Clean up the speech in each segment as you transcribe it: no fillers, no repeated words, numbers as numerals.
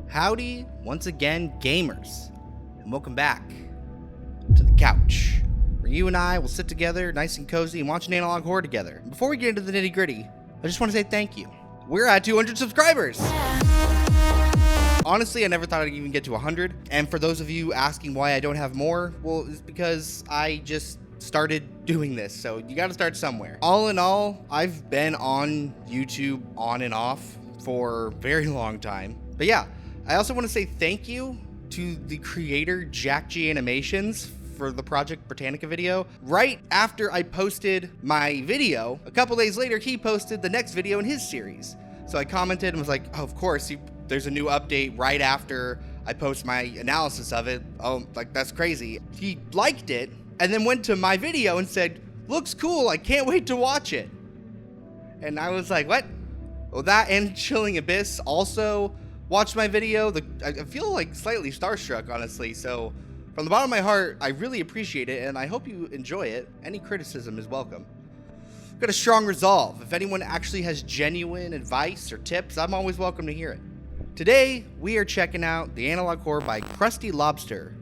Howdy, once again, gamers, and welcome back to the couch, where you and I will sit together, nice and cozy, and watch an analog horror together. Before we get into the nitty-gritty, I just want to say thank you. We're at 200 subscribers! Honestly, I never thought I'd even get to 100, and for those of you asking why I don't have more, well, it's because I just started doing this, so you gotta start somewhere. All in all, I've been on YouTube on and off for a very long time. But yeah, I also want to say thank you to the creator Jack G Animations for the Project Britannica video. Right after I posted my video, a couple days later, he posted the next video in his series. So I commented and was like, oh, of course, there's a new update right after I post my analysis of it. Oh, like, that's crazy. He liked it and then went to my video and said, looks cool, I can't wait to watch it. And I was like, what? Well, that and Chilling Abyss also watched my video. I feel like slightly starstruck, honestly. So from the bottom of my heart, I really appreciate it, and I hope you enjoy it. Any criticism is welcome. I've got a strong resolve. If anyone actually has genuine advice or tips, I'm always welcome to hear it. Today, we are checking out the analog horror by Krusty Lobster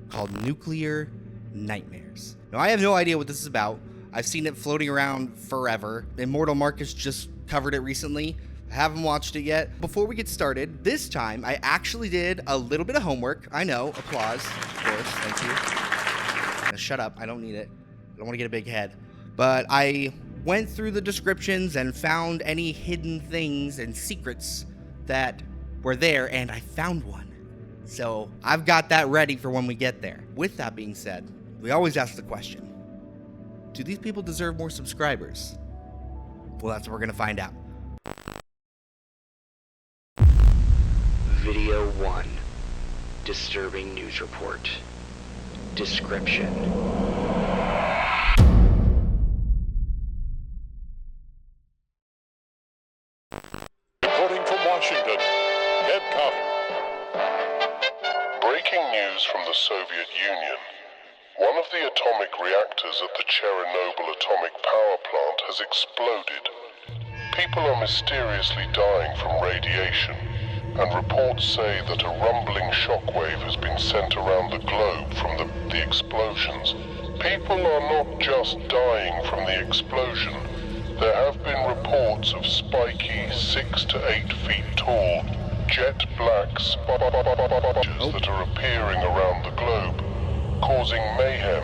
called Nuclear Nightmares. Now, I have no idea what this is about. I've seen it floating around forever. Immortal Marcus just covered it recently. I haven't watched it yet. Before we get started, this time I actually did a little bit of homework. I know, applause, of course, thank you. Now, shut up, I don't need it. I don't want to get a big head. But I went through the descriptions and found any hidden things and secrets that were there, and I found one. So I've got that ready for when we get there. With that being said, we always ask the question, do these people deserve more subscribers? Well, that's what we're going to find out. Video 1. Disturbing news report. Description. Reporting from Washington, Ed Carter. Breaking news from the Soviet Union. One of the atomic reactors at the Chernobyl atomic power plant has exploded. People are mysteriously dying from radiation, and reports say that a rumbling shockwave has been sent around the globe from the explosions. People are not just dying from the explosion. There have been reports of spiky 6 to 8 feet tall, jet black sparks that are appearing around the globe, causing mayhem,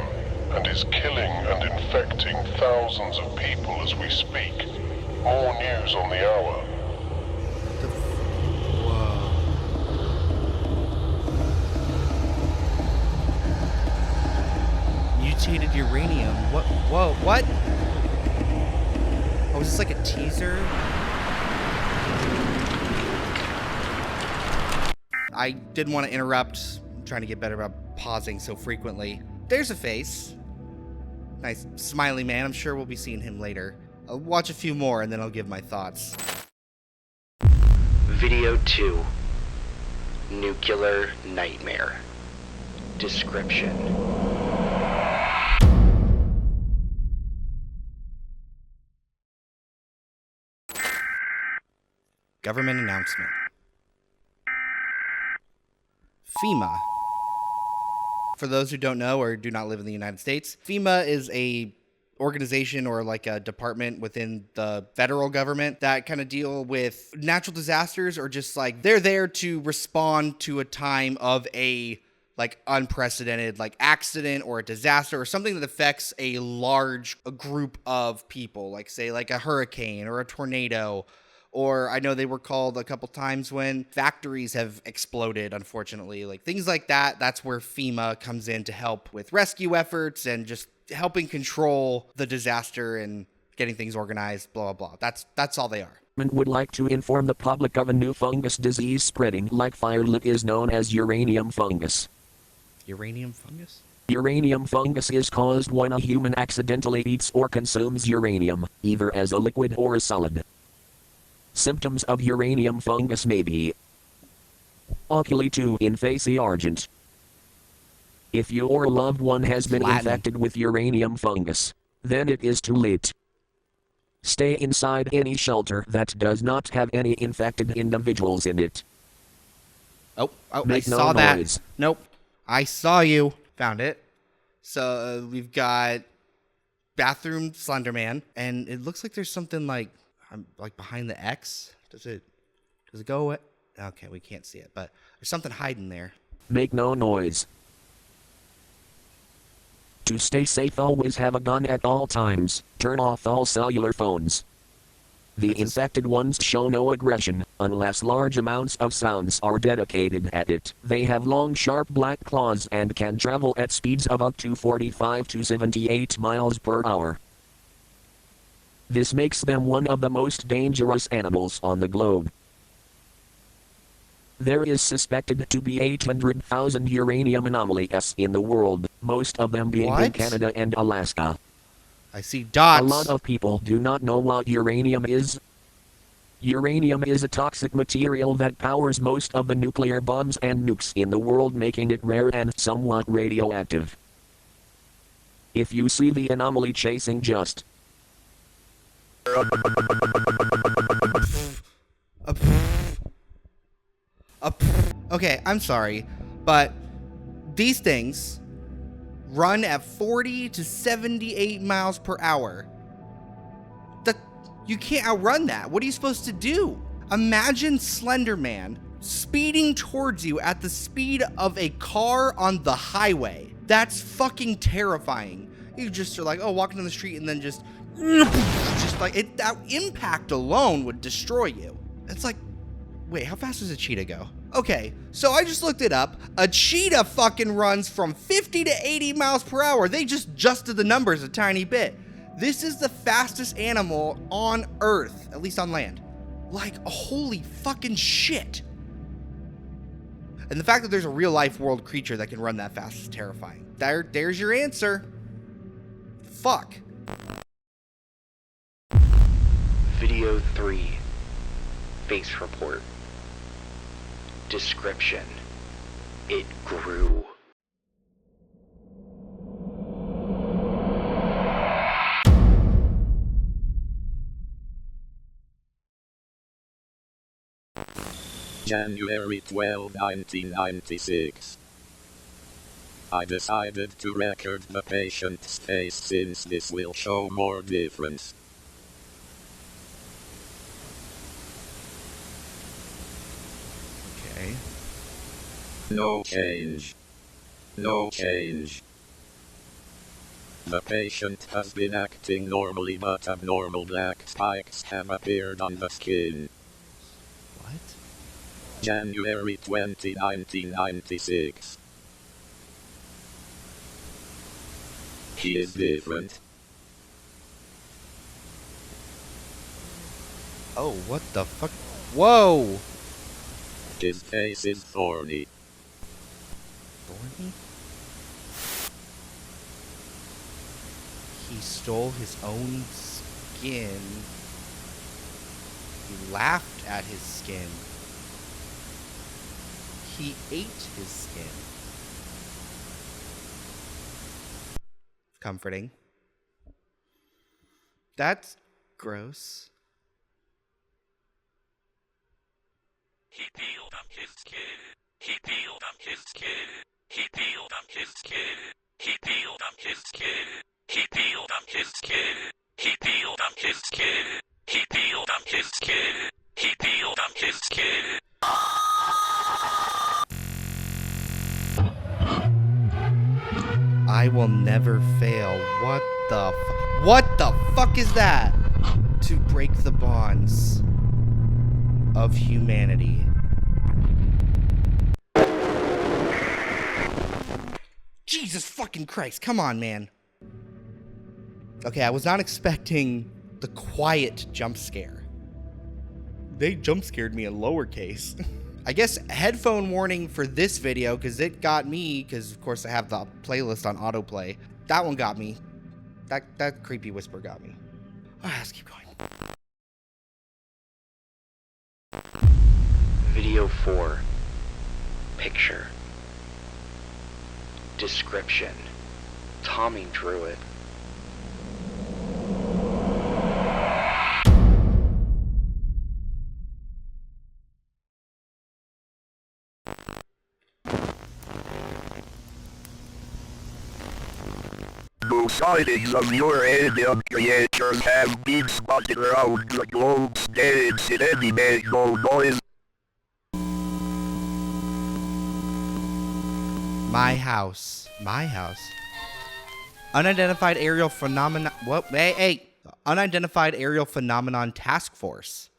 and is killing and infecting thousands of people as we speak. More news on the hour. Mutated uranium. What? Whoa, what? Oh, is this like a teaser? I didn't want to interrupt. I'm trying to get better about pausing so frequently. There's a face. Nice smiley man. I'm sure we'll be seeing him later. I'll watch a few more and then I'll give my thoughts. Video 2. Nuclear Nightmare. Description. Government announcement. FEMA. For those who don't know or do not live in the United States, FEMA is a organization or like a department within the federal government that kind of deal with natural disasters, or just like they're there to respond to a time of a like unprecedented like accident or a disaster or something that affects a group of people, like say like a hurricane or a tornado. Or I know they were called a couple times when factories have exploded, unfortunately. Like things like that, that's where FEMA comes in to help with rescue efforts and just helping control the disaster and getting things organized, blah, blah, blah. That's all they are. Would like to inform the public of a new fungus disease spreading like fire that is known as uranium fungus. Uranium fungus? Uranium fungus is caused when a human accidentally eats or consumes uranium, either as a liquid or a solid. Symptoms of uranium fungus may be oculi 2 in face argent. If your loved one has been infected with uranium fungus, then it is too late. Stay inside any shelter that does not have any infected individuals in it. Oh, I Make no saw that. noise. Nope. I saw you. Found it. So we've got bathroom Slenderman, and it looks like there's something like behind the X. Does it go away? Okay, we can't see it, but there's something hiding there. Make no noise. To stay safe, always have a gun at all times. Turn off all cellular phones. The infected ones show no aggression, unless large amounts of sounds are dedicated at it. They have long sharp black claws and can travel at speeds of up to 45 to 78 miles per hour. This makes them one of the most dangerous animals on the globe. There is suspected to be 800,000 uranium anomalies in the world, most of them being in What? Canada and Alaska. I see dots. A lot of people do not know what uranium is. Uranium is a toxic material that powers most of the nuclear bombs and nukes in the world, making it rare and somewhat radioactive. If you see the anomaly chasing, just Okay, I'm sorry, but these things run at 40 to 78 miles per hour. You can't outrun that. What are you supposed to do? Imagine Slender Man speeding towards you at the speed of a car on the highway. That's fucking terrifying. You just are like, oh, walking down the street and then just like it. That impact alone would destroy you. It's like, wait, how fast does a cheetah go? Okay, so I just looked it up. A cheetah fucking runs from 50 to 80 miles per hour. They just adjusted the numbers a tiny bit. This is the fastest animal on Earth, at least on land. Like, holy fucking shit. And the fact that there's a real life world creature that can run that fast is terrifying. There's your answer. Fuck. Video 3. Face report. Description. It grew. January 12, 1996. I decided to record the patient's face since this will show more difference. Okay. No change. No change. The patient has been acting normally, but abnormal black spikes have appeared on the skin. What? January 20, 1996. He is different. Oh, what the fuck? Whoa! His face is thorny. Thorny? He stole his own skin. He laughed at his skin. He ate his skin. Comforting. That's gross. He peeled up his skin. He peeled up his skin. He peeled up his skin. He peeled up his skin. He peeled up his skin. He peeled up his skin. He peeled up his skin. He peeled up his skin. I will never fail. What the fuck is that? To break the bonds of humanity. Jesus fucking Christ. Come on, man. Okay, I was not expecting the quiet jump scare. They jump scared me in lowercase. I guess headphone warning for this video, because it got me, because of course I have the playlist on autoplay. That one got me. That creepy whisper got me. Alright, let's keep going. Video 4. Picture. Description. Tommy drew it. multiple sightings of uranium creatures have been spotted around the globe since in any mango noise. My house. My house. Unidentified aerial phenomenon. What? Hey. Unidentified aerial phenomenon task force.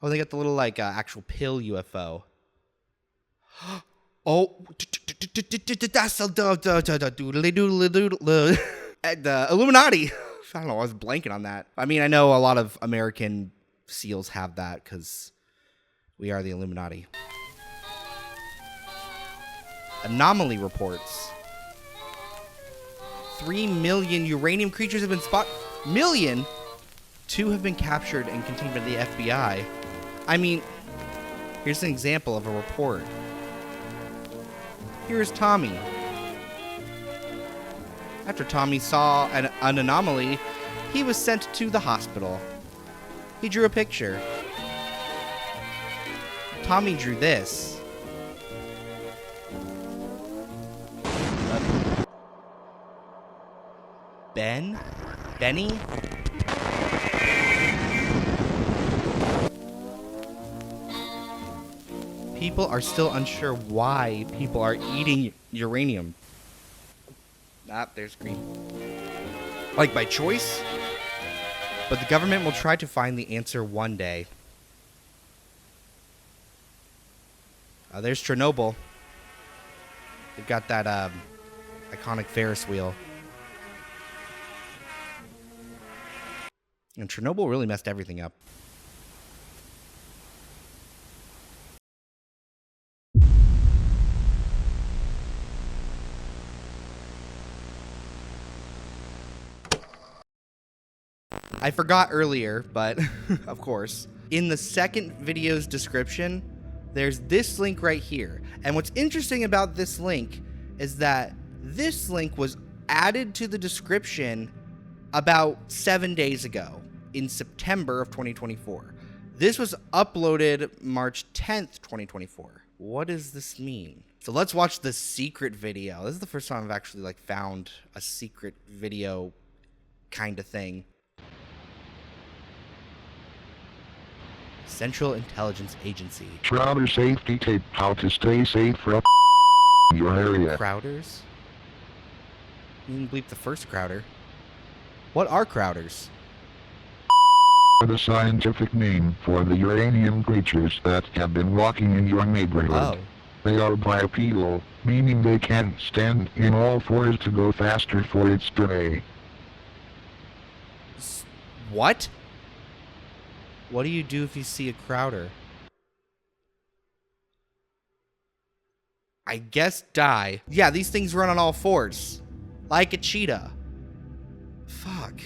Oh, they got the little like actual pill UFO. Oh, that's the Illuminati. I don't know. I was blanking on that. I mean, I know a lot of American SEALs have that because we are the Illuminati. Anomaly reports. 3 million uranium creatures have been spotted. Million? 2 have been captured and contained by the FBI. I mean, here's an example of a report. Here's Tommy. After Tommy saw an anomaly, he was sent to the hospital. He drew a picture. Tommy drew this. Benny? People are still unsure why people are eating uranium. There's green. Like by choice? But the government will try to find the answer one day. There's Chernobyl. They've got that iconic Ferris wheel. And Chernobyl really messed everything up. I forgot earlier, but of course, in the second video's description, there's this link right here. And what's interesting about this link is that this link was added to the description about 7 days ago in September of 2024. This was uploaded March 10th, 2024. What does this mean? So let's watch the secret video. This is the first time I've actually found a secret video kind of thing. Central Intelligence Agency. Crowder safety tape. How to stay safe from your area. Crowders? You didn't bleep the first Crowder. What are Crowders? The scientific name for the uranium creatures that have been walking in your neighborhood. Oh. They are bipedal, meaning they can stand in all fours to go faster for its prey. What? What do you do if you see a Crowder? I guess die. Yeah, these things run on all fours. Like a cheetah. Fuck.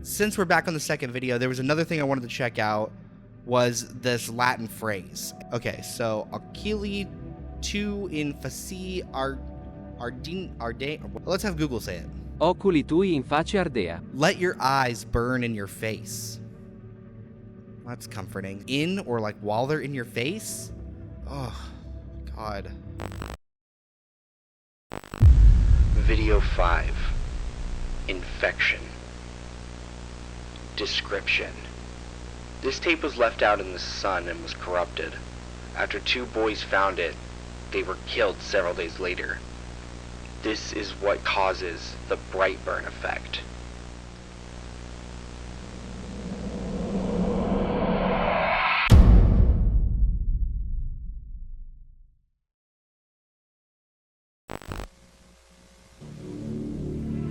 Since we're back on the second video, there was another thing I wanted to check out, was this Latin phrase. Okay, so Achille tu in facie arde. Let's have Google say it. Oculi tui in face ardea. Let your eyes burn in your face. That's comforting. In or like while they're in your face? Oh, God. Video 5. Infection. Description. This tape was left out in the sun and was corrupted. After 2 boys found it, they were killed several days later. This is what causes the Brightburn effect.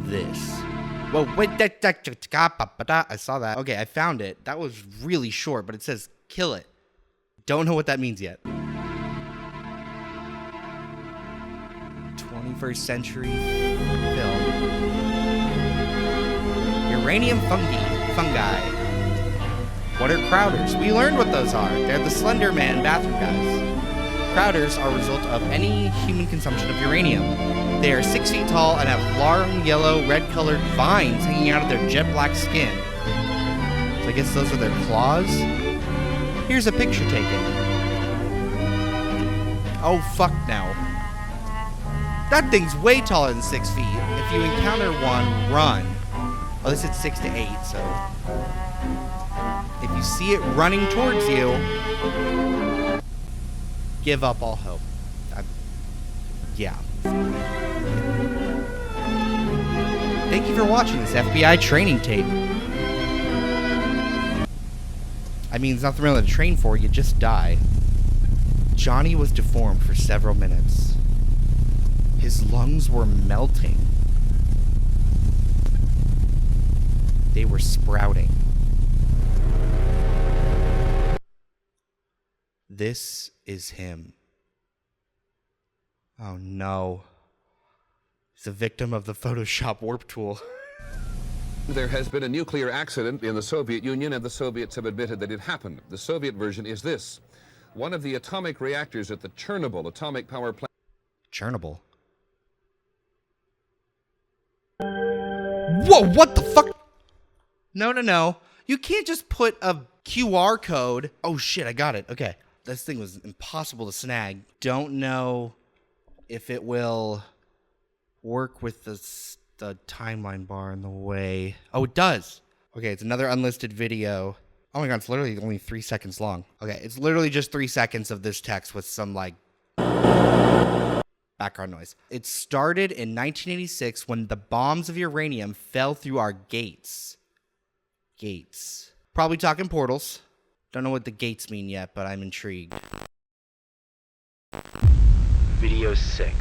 This. Whoa, wait, I saw that. Okay, I found it. That was really short, but it says kill it. Don't know what that means yet. 21st century film. Uranium fungi. What are Crowders? We learned what those are. They're the Slender Man bathroom guys. Crowders are a result of any human consumption of uranium. They are 6 feet tall and have long yellow, red-colored vines hanging out of their jet black skin. So I guess those are their claws? Here's a picture taken. Oh, fuck now. That thing's way taller than 6 feet. If you encounter one, run. Oh, this is 6 to 8, so. If you see it running towards you, give up all hope. Yeah. Thank you for watching this FBI training tape. I mean, there's nothing really to train for, you just die. Johnny was deformed for several minutes. His lungs were melting. They were sprouting. This is him. Oh no. He's a victim of the Photoshop warp tool. There has been a nuclear accident in the Soviet Union, and the Soviets have admitted that it happened. The Soviet version is this. One of the atomic reactors at the Chernobyl atomic power plant... Chernobyl? Whoa, what the fuck? No. You can't just put a QR code. Oh shit, I got it. Okay. This thing was impossible to snag. Don't know if it will work with the timeline bar in the way. Oh, it does. Okay, it's another unlisted video. Oh my god, it's literally only 3 seconds long. Okay, it's literally just 3 seconds of this text with some, like, background noise. It started in 1986 when the bombs of uranium fell through our gates. Gates. Probably talking portals. Don't know what the gates mean yet, but I'm intrigued. Video 6.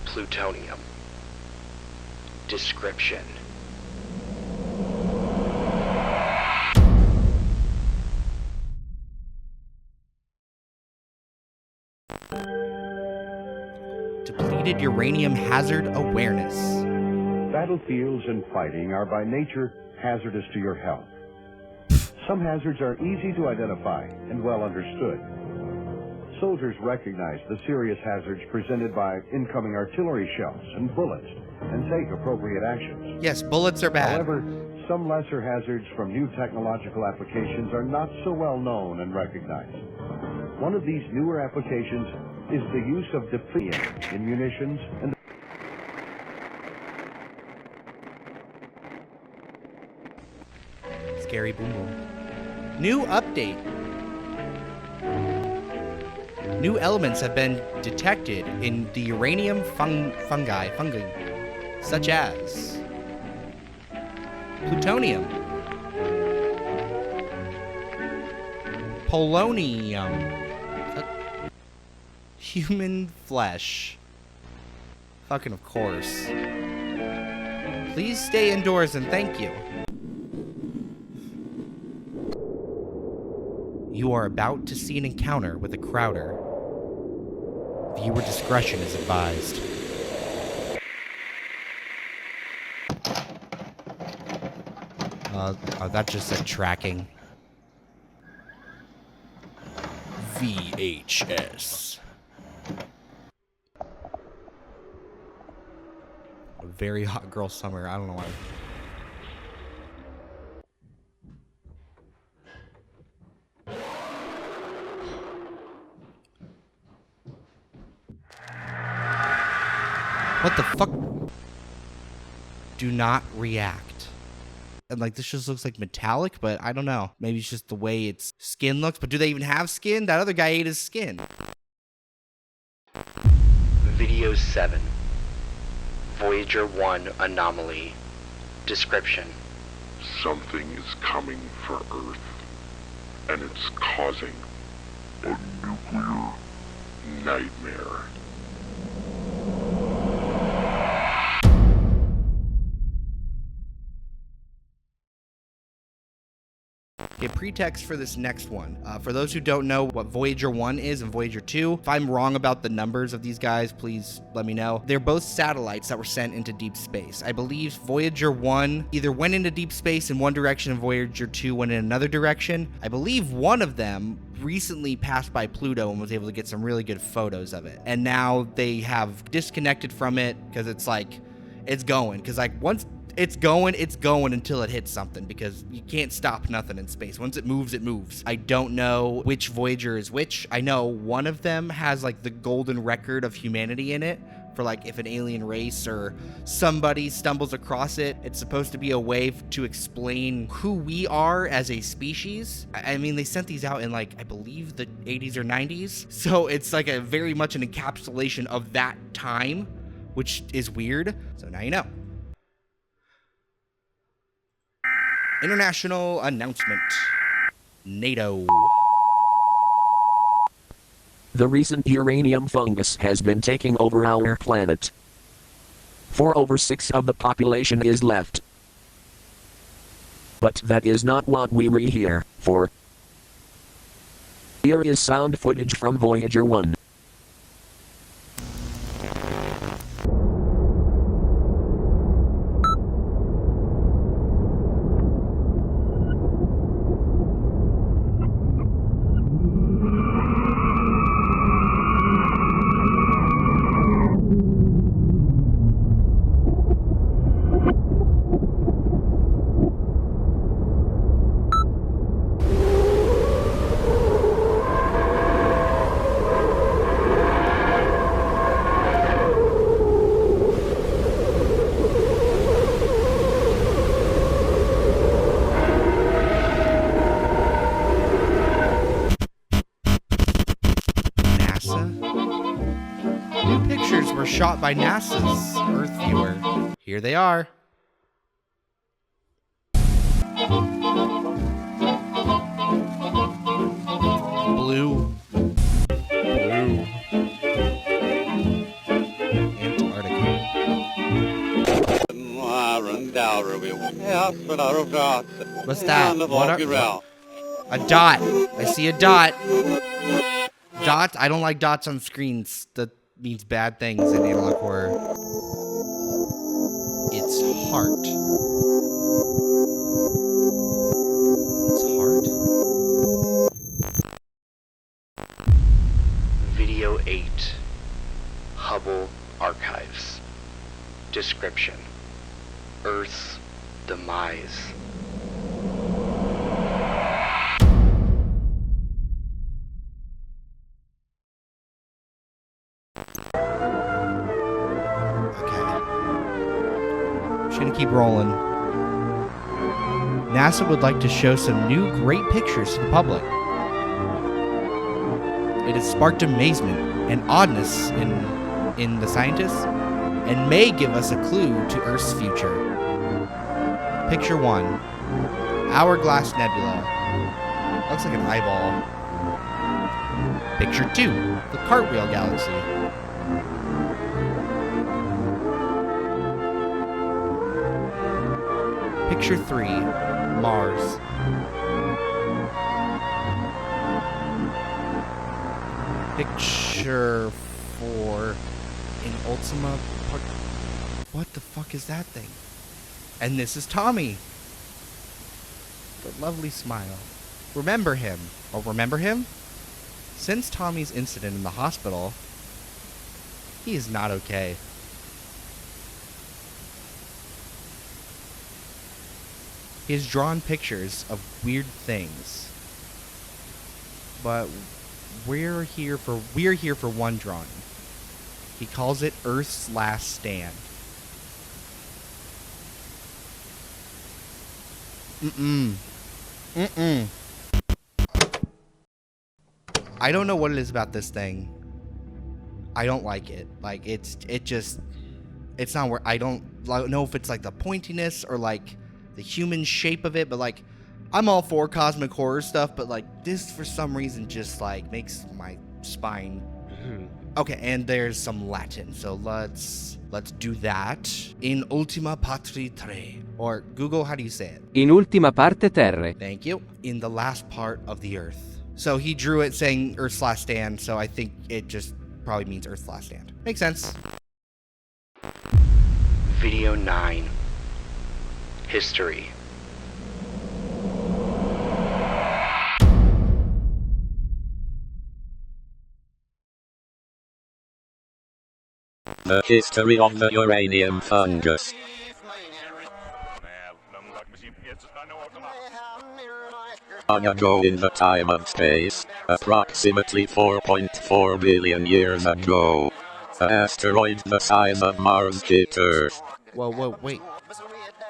Plutonium. Description. Depleted uranium hazard awareness. Battlefields and fighting are by nature hazardous to your health. Some hazards are easy to identify and well understood. Soldiers recognize the serious hazards presented by incoming artillery shells and bullets and take appropriate actions. Yes, bullets are bad. However, some lesser hazards from new technological applications are not so well known and recognized. One of these newer applications is the use of depletion in munitions and Scary boom boom. New update. New elements have been detected in the uranium fungi, such as plutonium, polonium, human flesh. Fucking of course. Please stay indoors and thank you. You are about to see an encounter with a Crowder. Viewer discretion is advised. Oh, that just said tracking. VHS. A very hot girl summer. I don't know why. What the fuck? Do not react. And like, this just looks like metallic, but I don't know. Maybe it's just the way its skin looks. But do they even have skin? That other guy ate his skin. Video 7. Voyager 1 anomaly. Description. Something is coming for Earth, and it's causing a nuclear nightmare. Okay, pretext for this next one. For those who don't know what Voyager 1 is and Voyager 2, if I'm wrong about the numbers of these guys, please let me know. They're both satellites that were sent into deep space. I believe Voyager 1 either went into deep space in one direction and Voyager 2 went in another direction. I believe one of them recently passed by Pluto and was able to get some really good photos of it. And now they have disconnected from it because it's like, it's going. Because like once it's going until it hits something, because you can't stop nothing in space. Once it moves, it moves. I don't know which Voyager is which. I know one of them has like the golden record of humanity in it, for like if an alien race or somebody stumbles across it, it's supposed to be a way to explain who we are as a species. I mean, they sent these out in like, I believe the 80s or 90s. So it's like a very much an encapsulation of that time, which is weird. So now you know. International announcement. NATO. The recent uranium fungus has been taking over our planet. 4/6 of the population is left. But that is not what we read here, for here is sound footage from Voyager 1. New pictures were shot by NASA's Earth viewer. Here they are. Blue. Antarctica. What's that? A dot. I see a dot. Dots? I don't like dots on screens. That means bad things in analog horror. It's heart. It's heart. Video 8. Hubble Archives. Description. Earth's demise. Keep rolling. NASA would like to show some new great pictures to the public. It has sparked amazement and oddness in the scientists and may give us a clue to Earth's future. Picture 1. Hourglass Nebula. Looks like an eyeball. Picture 2. The Cartwheel Galaxy. Picture 3, Mars. Picture 4, in Ultima. What the fuck is that thing? And this is Tommy. The lovely smile. Remember him. Oh, remember him? Since Tommy's incident in the hospital, he is not okay. He has drawn pictures of weird things. But we're here for one drawing. He calls it Earth's Last Stand. I don't know what it is about this thing. I don't like it. Like it's not where I don't know if it's like the pointiness or like the human shape of it, but like I'm all for cosmic horror stuff, but like this for some reason just like makes my spine. Okay, and there's some Latin, so let's do that. In ultima patri terre, or Google, how do you say it? In ultima parte terre. Thank you. In the last part of the earth. So he drew it saying Earth's last stand, so I think it just probably means Earth's last stand. Makes sense. Video 9. History. The history of the uranium fungus. long ago in the time and space, approximately 4.4 billion years ago. An asteroid the size of Mars hit Earth. Whoa, wait.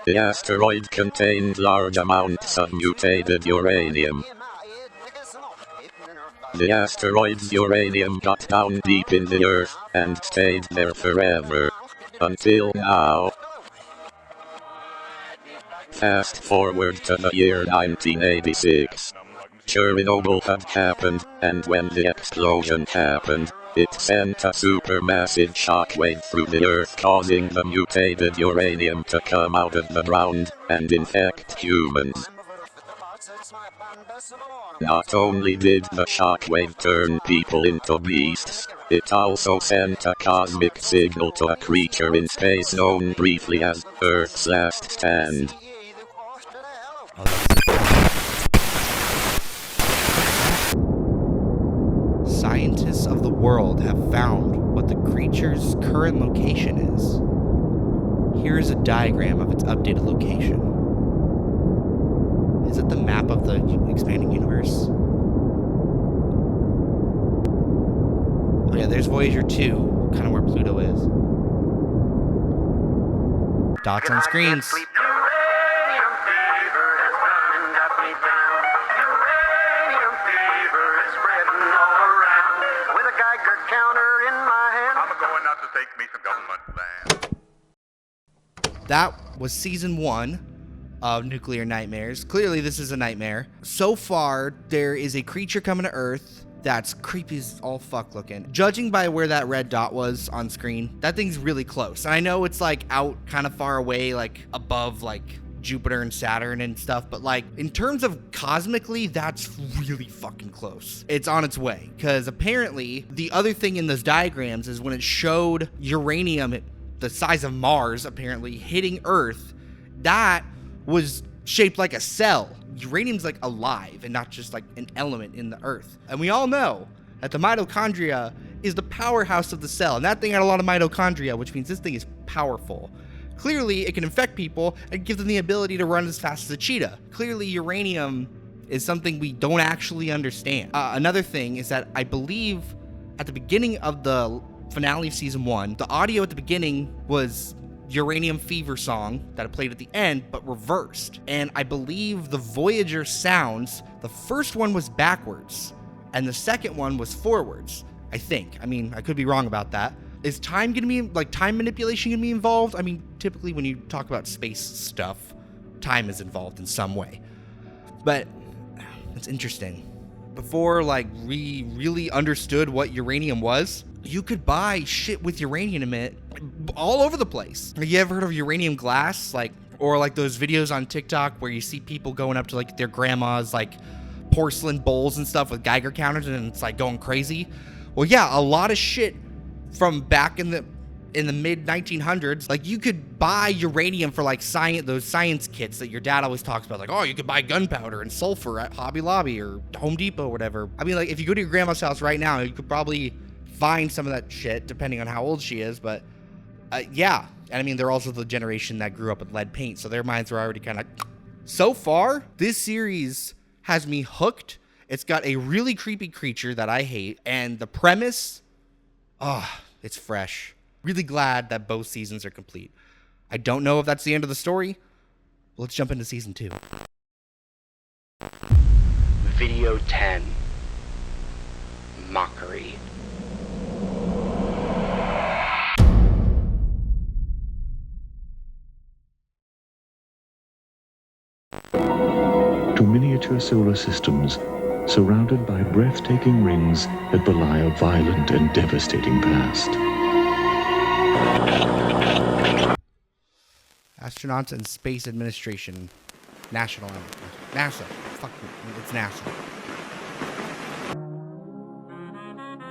The asteroid contained large amounts of mutated uranium. The asteroid's uranium got down deep in the Earth and stayed there forever. Until now. Fast forward to the year 1986. Chernobyl had happened, and when the explosion happened, it sent a supermassive shockwave through the Earth, causing the mutated uranium to come out of the ground and infect humans. Not only did the shockwave turn people into beasts, it also sent a cosmic signal to a creature in space known briefly as Earth's Last Stand. Scientists of the world have found what the creature's current location is. Here is a diagram of its updated location. Is it the map of the expanding universe? Oh yeah, there's Voyager 2, kind of where Pluto is. Dots on screens. That was season 1 of Nuclear Nightmares. Clearly, this is a nightmare. So far, there is a creature coming to Earth that's creepy as all fuck looking. Judging by where that red dot was on screen, that thing's really close. And I know it's like out kind of far away, like above like Jupiter and Saturn and stuff, but like in terms of cosmically, that's really fucking close. It's on its way, because apparently the other thing in those diagrams is when it showed uranium the size of Mars apparently hitting Earth, that was shaped like a cell. Uranium's like alive and not just like an element in the Earth. And we all know that the mitochondria is the powerhouse of the cell, and that thing had a lot of mitochondria, which means this thing is powerful. Clearly, it can infect people and give them the ability to run as fast as a cheetah. Clearly, uranium is something we don't actually understand. Another thing is that I believe at the beginning of the finale of season 1, the audio at the beginning was Uranium Fever song that it played at the end, but reversed. And I believe the Voyager sounds, the first one was backwards, and the second one was forwards, I think. I mean, I could be wrong about that. Is time gonna be, like, time manipulation gonna be involved? I mean, typically when you talk about space stuff, time is involved in some way. But it's interesting. Before, like, we really understood what uranium was, you could buy shit with uranium in it all over the place. Have you ever heard of uranium glass? Like, or like those videos on TikTok where you see people going up to like their grandma's like porcelain bowls and stuff with Geiger counters, and it's like going crazy. Well, yeah, a lot of shit from back in the mid 1900s, like you could buy uranium for like those science kits that your dad always talks about, like, oh, you could buy gunpowder and sulfur at Hobby Lobby or Home Depot or whatever. I mean, like, if you go to your grandma's house right now, you could probably find some of that shit depending on how old she is. But yeah, and I mean, they're also the generation that grew up with lead paint, so their minds were already kind of... So far, this series has me hooked. It's got a really creepy creature that I hate, and the premise, it's fresh. Really glad that both seasons are complete. I don't know if that's the end of the story. Let's jump into season 2. Video 10. Mockery. To miniature solar systems, surrounded by breathtaking rings that belie a violent and devastating past. Astronauts and Space Administration. NASA. Fuck me. It's NASA.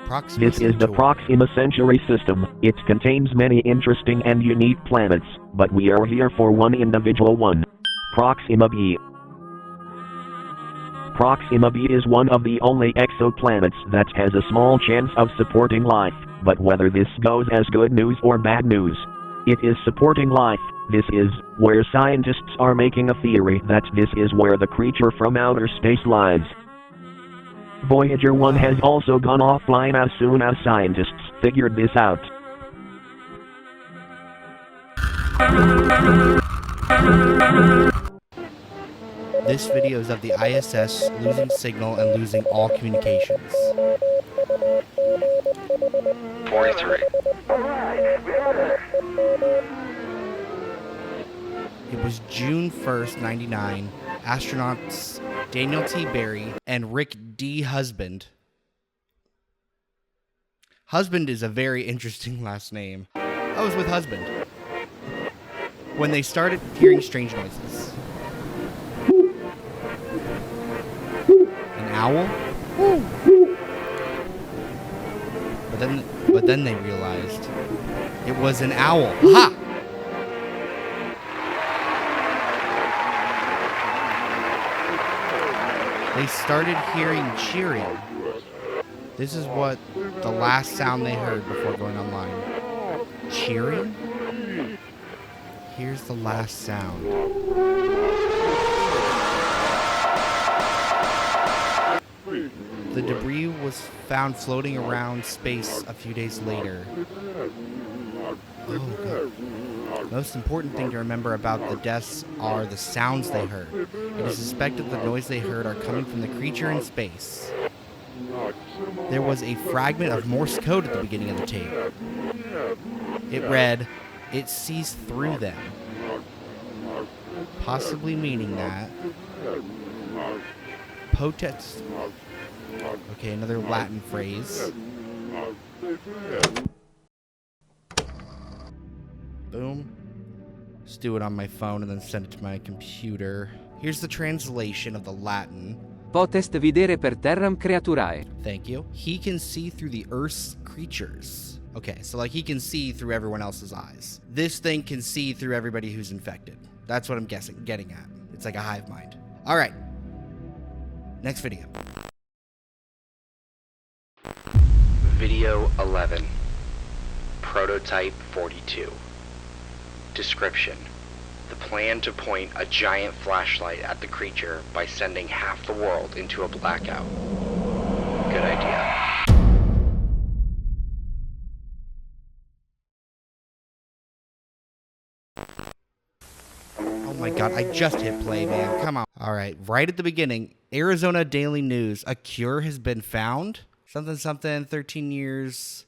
Proxima This is the Proxima Centauri system. It contains many interesting and unique planets, but we are here for one individual one. Proxima b. Proxima b is one of the only exoplanets that has a small chance of supporting life, but whether this goes as good news or bad news, It is supporting life. This is where scientists are making a theory that this is where the creature from outer space lies. Voyager 1 has also gone offline as soon as scientists figured this out. This video is of the ISS losing signal and losing all communications. 43. It was June 1st, 99. Astronauts Daniel T. Berry and Rick D. Husband. Husband is a very interesting last name. I was with Husband when they started hearing strange noises. An owl? But then they realized it was an owl. Ha! They started hearing cheering. This is what the last sound they heard before going online. Cheering? Here's the last sound. The debris was found floating around space a few days later. Oh, God. Most important thing to remember about the deaths are the sounds they heard. It is suspected the noise they heard are coming from the creature in space. There was a fragment of Morse code at the beginning of the tape. It read, "It sees through them." Possibly meaning that potest. Okay, another Latin phrase. Boom. Just do it on my phone and then send it to my computer. Here's the translation of the Latin. Potest videre per terram creaturae. Thank you. He can see through the Earth's creatures. Okay, so like he can see through everyone else's eyes. This thing can see through everybody who's infected. That's what I'm getting at. It's like a hive mind. All right. Next video. Video 11. Prototype 42. Description: the plan to point a giant flashlight at the creature by sending half the world into a blackout. Good idea. Oh my God, I just hit play, man. Come on. All right, right at the beginning, Arizona Daily News, a cure has been found. Something, 13 years.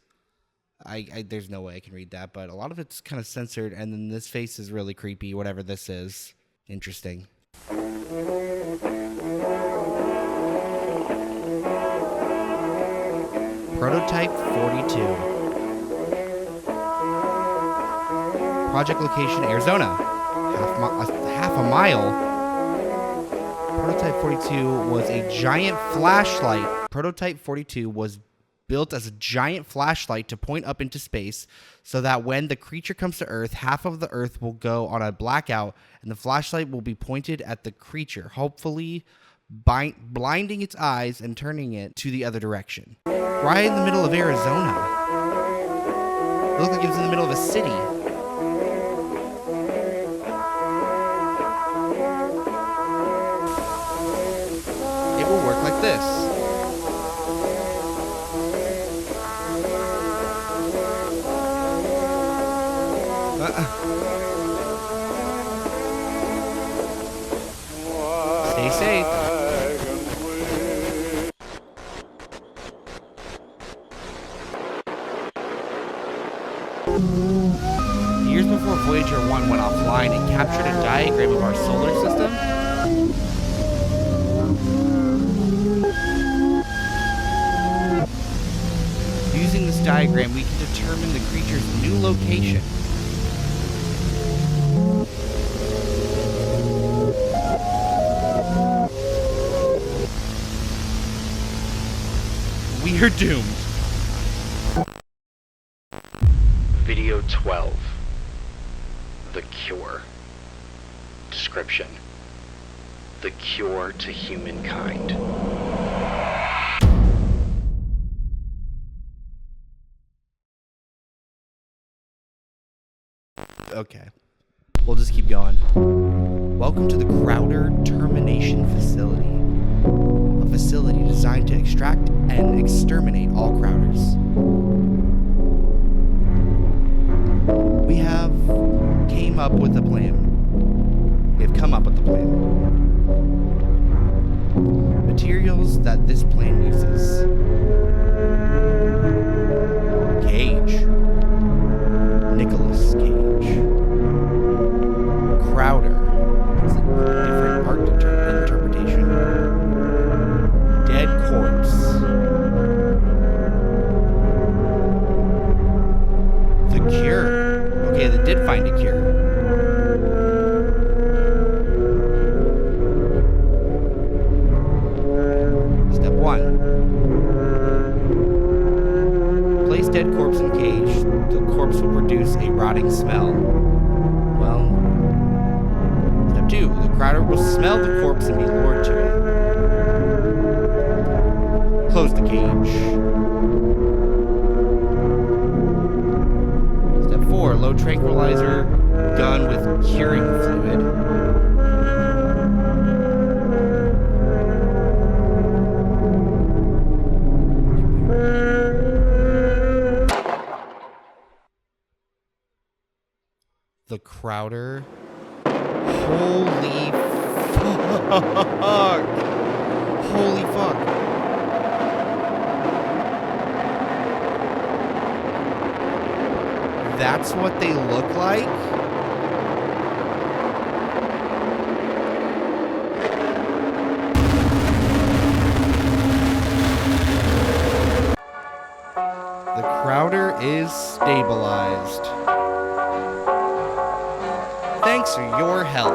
There's no way I can read that, but a lot of it's kind of censored, and then this face is really creepy, whatever this is. Interesting. Prototype 42. Project location, Arizona. Half a mile. Prototype 42 was a giant flashlight. Prototype 42 was built as a giant flashlight to point up into space so that when the creature comes to Earth, half of the Earth will go on a blackout and the flashlight will be pointed at the creature, hopefully blinding its eyes and turning it to the other direction. Right in the middle of Arizona. It looked like it was in the middle of a city. It will work like this. Stay safe. Years before Voyager 1 went offline, it captured a diagram of our solar system. Using this diagram, we can determine the creature's new location. We are doomed. Video 12. The Cure. Description: the cure to humankind. Okay. We'll just keep going. Welcome to the Crowder Termination Facility. A facility designed to extract and exterminate all Crowders. We have came up with a plan. We have come up with a plan. Materials that this plan uses. Cage. Nicolas Cage. Crowder. It's a different art interpretation. Dead corpse. The cure. Okay, they did find a cure. Step 1. Place dead corpse in cage. The corpse will produce a rotting smell. Well, step 2. The Crowder will smell the corpse and be lured to it. Close the cage. Step 4. Load tranquilizer gun with curing fluid. The Crowder. Holy fuck. Holy fuck. That's what they look like? The Crowder is stabilized. Thanks for your help.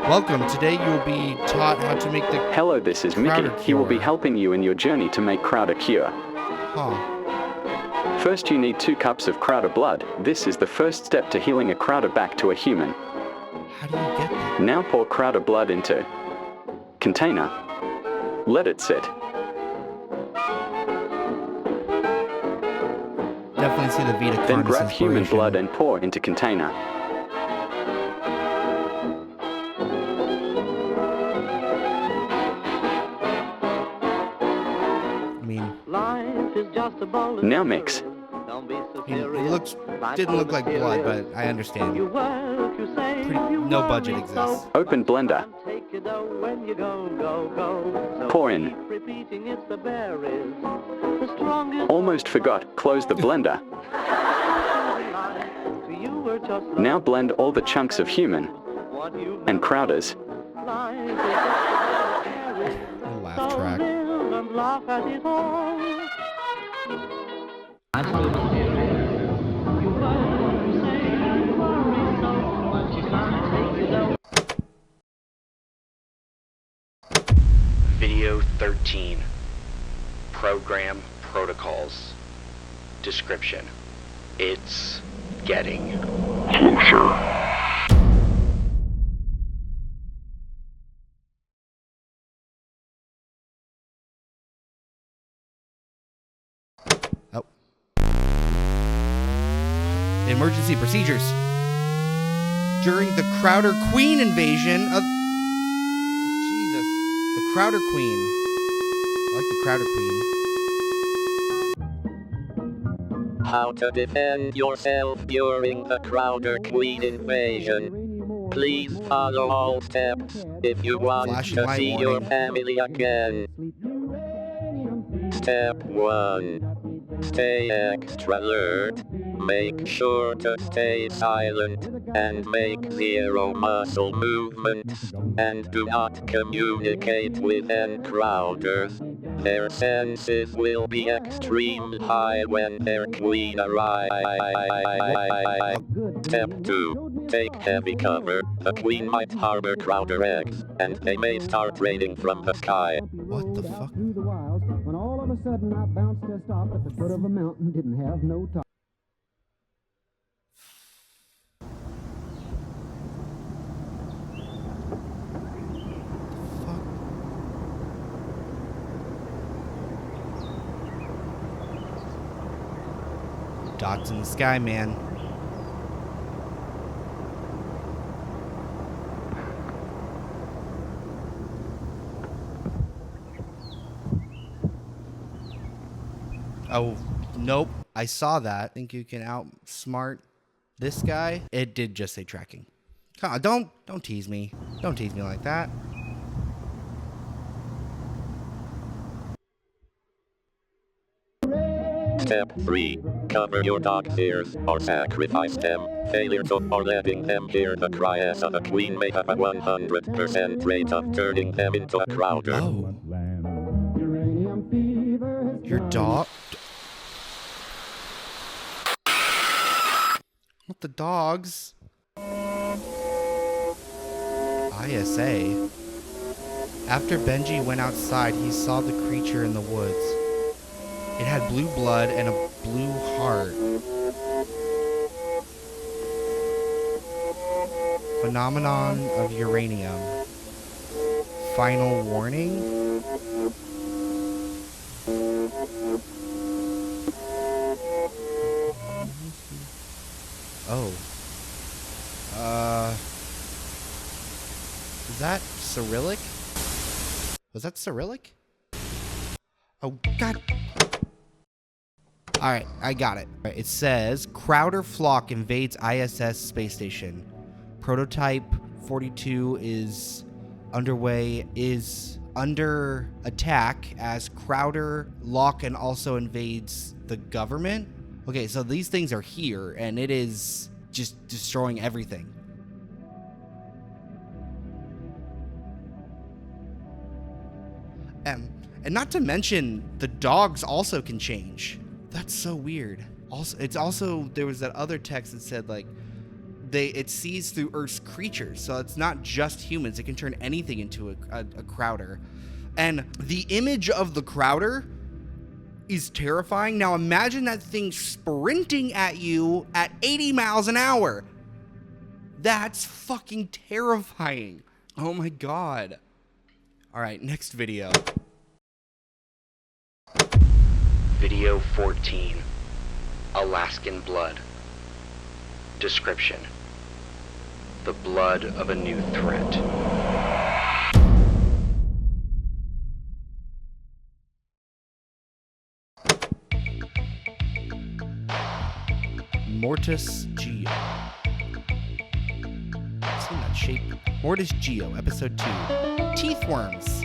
Welcome. Today you will be taught how to make the Hello, this is Mickey. Crowder He will be cure. helping you in your journey to make Crowder Cure. Huh. First, you need 2 cups of Crowder blood. This is the first step to healing a Crowder back to a human. How do you get that? Now pour Crowder blood into container. Let it sit. Definitely see the Vita Then Carnis grab human inspiration. blood and pour into container. I mean, Now mix. didn't look like blood, but I understand. No budget exists. Open blender. Pour in. Almost forgot. Close the blender. Now blend all the chunks of human and Crowders. Laugh track. Video 13. Program protocols. Description. It's getting closer. Oh. Emergency procedures. During the Crowder Queen invasion of... Jesus. The Crowder Queen. I like the Crowder Queen. How to defend yourself during the Crowder Queen invasion. Please follow all steps if you want Flashing to light see your warning. family again. Step 1. Stay extra alert. Make sure to stay silent and make zero muscle movement. And do not communicate with any Crowders. Their senses will be extremely high when their queen arrives. Step 2. Take heavy cover. The queen might harbor Crowder eggs, and they may start raining from the sky. What the fuck? When all of a sudden I bounced to a stop at the foot of a mountain, didn't have no top. Dots in the sky, man. Oh, nope. I saw that. Think you can outsmart this guy? It did just say tracking. Come on, don't tease me. Don't tease me like that. Step 3. Cover your dog's ears or sacrifice them. Failure to or letting them hear the cries of a queen may have a 100% rate of turning them into a crowder. Oh. Your dog? What the dogs? ISA. After Benji went outside, he saw the creature in the woods. It had blue blood and a blue heart. Phenomenon of uranium. Final warning? Oh. Is that Cyrillic? Was that Cyrillic? Oh, God. Alright, I got it. It says, Crowder Flock invades ISS space station. Prototype 42 is under attack as Crowder Lock and also invades the government. Okay, so these things are here, and it is just destroying everything. And not to mention, the dogs also can change. That's so weird. Also, there was that other text that said, like, it sees through Earth's creatures, so it's not just humans. It can turn anything into a Crowder. And the image of the Crowder is terrifying. Now imagine that thing sprinting at you at 80 miles an hour. That's fucking terrifying. Oh my God. All right, next video. Video 14. Alaskan blood. Description. The blood of a new threat. Mortis Geo. I've seen that shape. Mortis Geo, episode 2. Teeth worms.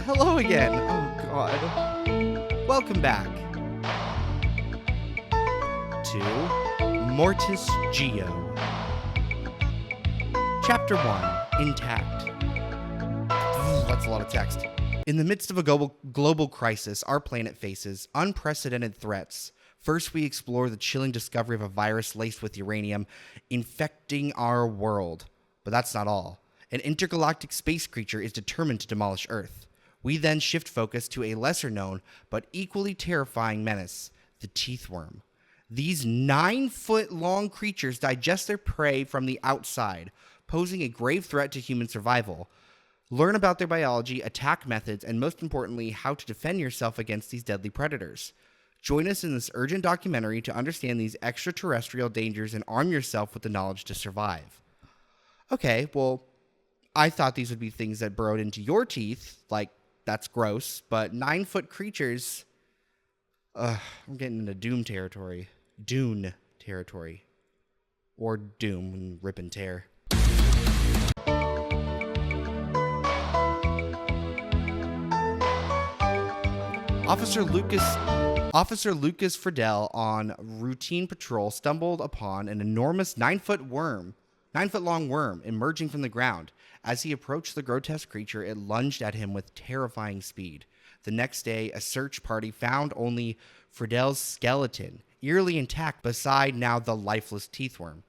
Hello again. Oh God. Welcome back to Mortis Geo. Chapter 1, Intact. That's a lot of text. In the midst of a global crisis, our planet faces unprecedented threats. First, we explore the chilling discovery of a virus laced with uranium infecting our world. But that's not all. An intergalactic space creature is determined to demolish Earth. We then shift focus to a lesser-known but equally terrifying menace, the teeth worm. These 9-foot-long creatures digest their prey from the outside, posing a grave threat to human survival. Learn about their biology, attack methods, and most importantly, how to defend yourself against these deadly predators. Join us in this urgent documentary to understand these extraterrestrial dangers and arm yourself with the knowledge to survive. Okay, well, I thought these would be things that burrowed into your teeth, like, that's gross, but 9-foot creatures, I'm getting into Doom territory. Dune territory. Or Doom and rip and tear. Officer Lucas Friedel on routine patrol stumbled upon an enormous 9-foot-long worm emerging from the ground. As he approached the grotesque creature, it lunged at him with terrifying speed. The next day, a search party found only Friedel's skeleton, eerily intact beside now the lifeless teeth worm.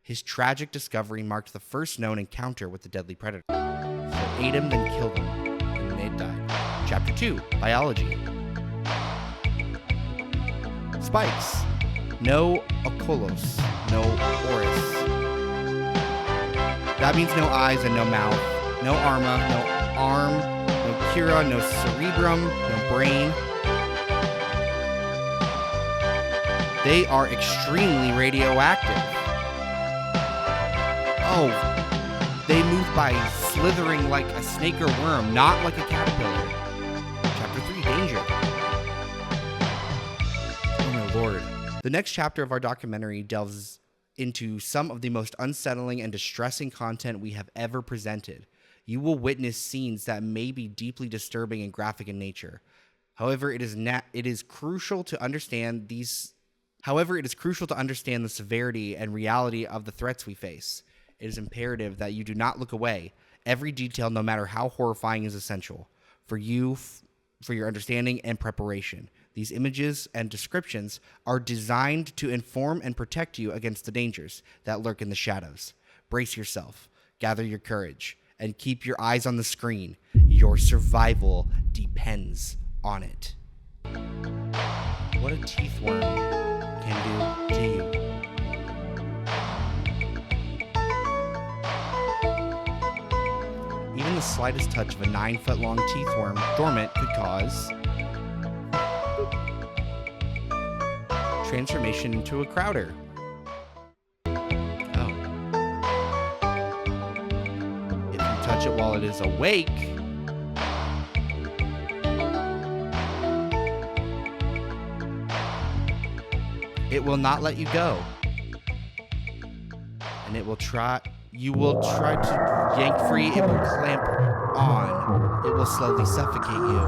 His tragic discovery marked the first known encounter with the deadly predator. So it ate him, then killed him, and it died. Chapter 2, Biology. Spikes. No oculos. No oris. That means no eyes and no mouth. No arma. No arm. No cura. No cerebrum. No brain. They are extremely radioactive. Oh, they move by slithering like a snake or worm, not like a caterpillar. Chapter 3, Danger. Oh my lord. The next chapter of our documentary delves into some of the most unsettling and distressing content we have ever presented. You will witness scenes that may be deeply disturbing and graphic in nature. However, it is crucial to understand the severity and reality of the threats we face. It is imperative that you do not look away. Every detail, no matter how horrifying, is essential for you, for your understanding and preparation. These images and descriptions are designed to inform and protect you against the dangers that lurk in the shadows. Brace yourself, gather your courage, and keep your eyes on the screen. Your survival depends on it. What a teeth worm can do to you. Even the slightest touch of a 9-foot-long teeth worm dormant could cause transformation into a Crowder. Oh. If you touch it while it is awake, it will not let you go. And it will try... You will try to yank free, it will clamp on. It will slowly suffocate you.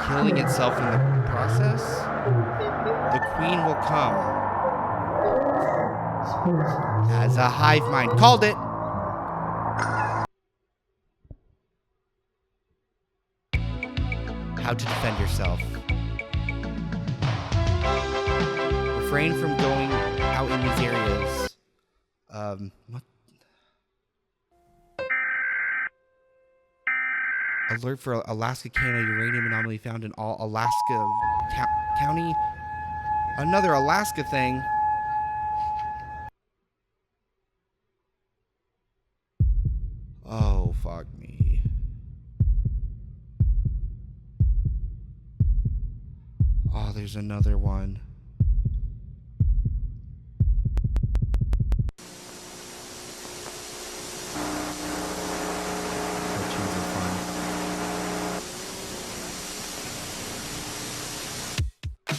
Killing itself in the process? The queen will come as a hive mind. Called it! How to defend yourself. Refrain from going out in these areas. What? Alert for Alaska Canada uranium anomaly found in all Alaska County. Another Alaska thing. Oh, fuck me. Oh, there's another one.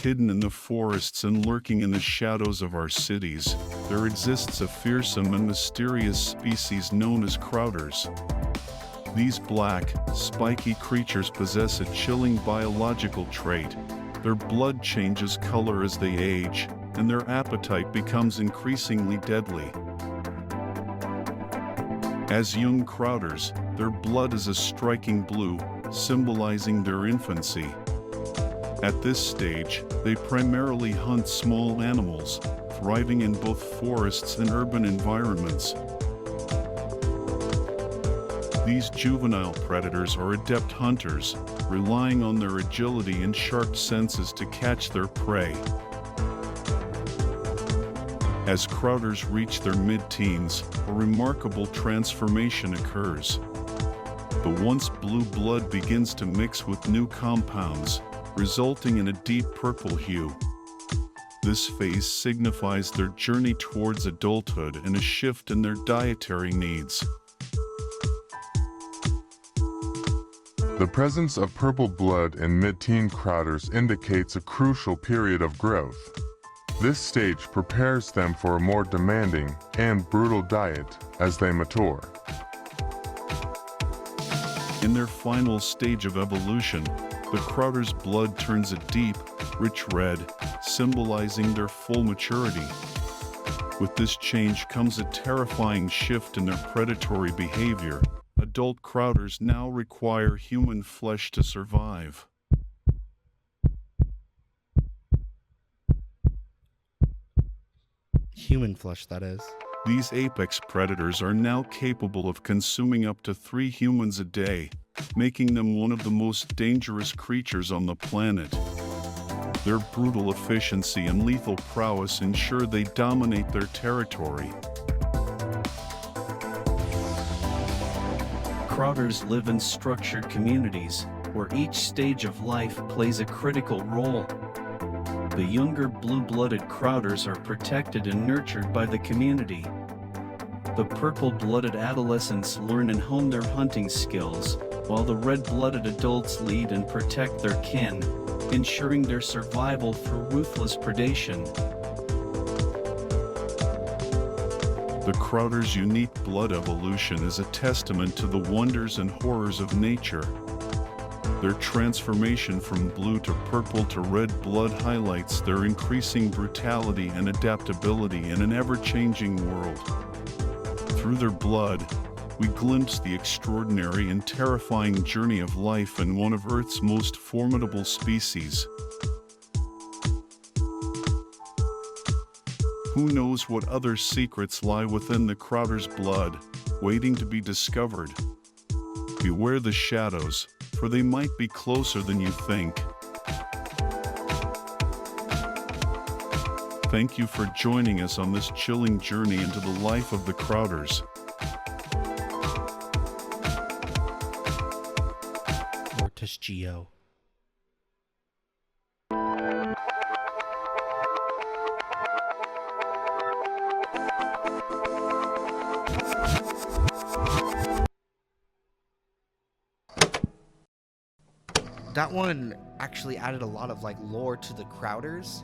Hidden in the forests and lurking in the shadows of our cities, there exists a fearsome and mysterious species known as Crowders. These black, spiky creatures possess a chilling biological trait. Their blood changes color as they age, and their appetite becomes increasingly deadly. As young Crowders, their blood is a striking blue, symbolizing their infancy. At this stage, they primarily hunt small animals, thriving in both forests and urban environments. These juvenile predators are adept hunters, relying on their agility and sharp senses to catch their prey. As Crowders reach their mid-teens, a remarkable transformation occurs. The once blue blood begins to mix with new compounds, resulting in a deep purple hue. This phase signifies their journey towards adulthood and a shift in their dietary needs. The presence of purple blood in mid-teen Crowders indicates a crucial period of growth. This stage prepares them for a more demanding and brutal diet as they mature. In their final stage of evolution, the Crowder's blood turns a deep, rich red, symbolizing their full maturity. With this change comes a terrifying shift in their predatory behavior. Adult Crowders now require human flesh to survive. Human flesh, that is. These apex predators are now capable of consuming up to 3 humans a day, making them one of the most dangerous creatures on the planet. Their brutal efficiency and lethal prowess ensure they dominate their territory. Crowders live in structured communities, where each stage of life plays a critical role. The younger blue-blooded Crowders are protected and nurtured by the community. The purple-blooded adolescents learn and hone their hunting skills, while the red-blooded adults lead and protect their kin, ensuring their survival through ruthless predation. The Crowders' unique blood evolution is a testament to the wonders and horrors of nature. Their transformation from blue to purple to red blood highlights their increasing brutality and adaptability in an ever-changing world. Through their blood, we glimpse the extraordinary and terrifying journey of life in one of Earth's most formidable species. Who knows what other secrets lie within the Crowders' blood, waiting to be discovered? Beware the shadows, for they might be closer than you think. Thank you for joining us on this chilling journey into the life of the Crowders. Mortis Geo. That one actually added a lot of like lore to the Crowders.